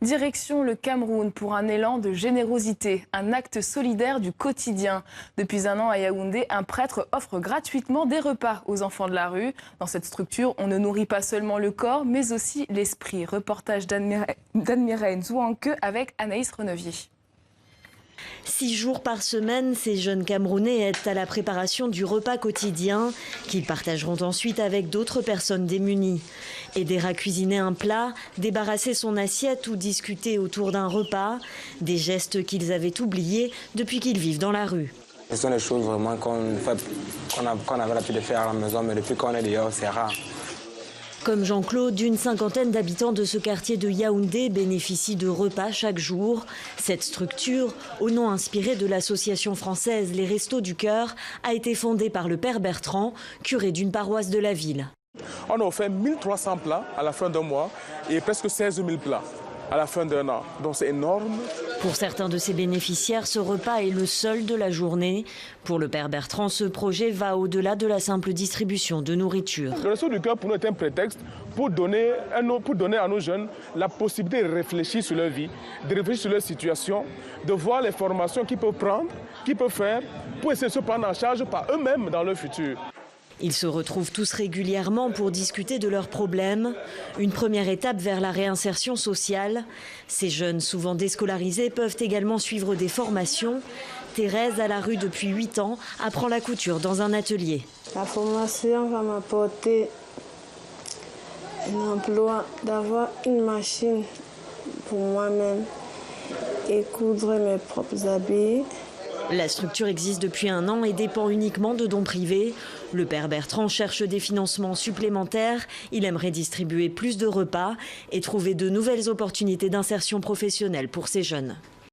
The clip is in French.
Direction le Cameroun pour un élan de générosité, un acte solidaire du quotidien. Depuis un an à Yaoundé, un prêtre offre gratuitement des repas aux enfants de la rue. Dans cette structure, on ne nourrit pas seulement le corps, mais aussi l'esprit. Reportage d'Admiraine Zouanke avec Anaïs Renevier. 6 jours par semaine, ces jeunes Camerounais aident à la préparation du repas quotidien qu'ils partageront ensuite avec d'autres personnes démunies. Aider à cuisiner un plat, débarrasser son assiette ou discuter autour d'un repas, des gestes qu'ils avaient oubliés depuis qu'ils vivent dans la rue. Ce sont des choses vraiment qu'on avait l'habitude de faire à la maison, mais depuis qu'on est dehors, c'est rare. Comme Jean-Claude, une cinquantaine d'habitants de ce quartier de Yaoundé bénéficient de repas chaque jour. Cette structure, au nom inspiré de l'association française Les Restos du Cœur, a été fondée par le père Bertrand, curé d'une paroisse de la ville. On a offert 1300 plats à la fin d'un mois et presque 16 000 plats à la fin d'un an. Donc c'est énorme. Pour certains de ces bénéficiaires, ce repas est le seul de la journée. Pour le père Bertrand, ce projet va au-delà de la simple distribution de nourriture. Le Resto du Cœur pour nous est un prétexte pour donner à nos jeunes la possibilité de réfléchir sur leur vie, de réfléchir sur leur situation, de voir les formations qu'ils peuvent prendre, qu'ils peuvent faire pour essayer de se prendre en charge par eux-mêmes dans leur futur. Ils se retrouvent tous régulièrement pour discuter de leurs problèmes. Une première étape vers la réinsertion sociale. Ces jeunes, souvent déscolarisés, peuvent également suivre des formations. Thérèse, à la rue depuis 8 ans, apprend la couture dans un atelier. La formation va m'apporter un emploi, d'avoir une machine pour moi-même et coudre mes propres habits. La structure existe depuis un an et dépend uniquement de dons privés. Le père Bertrand cherche des financements supplémentaires. Il aimerait distribuer plus de repas et trouver de nouvelles opportunités d'insertion professionnelle pour ces jeunes.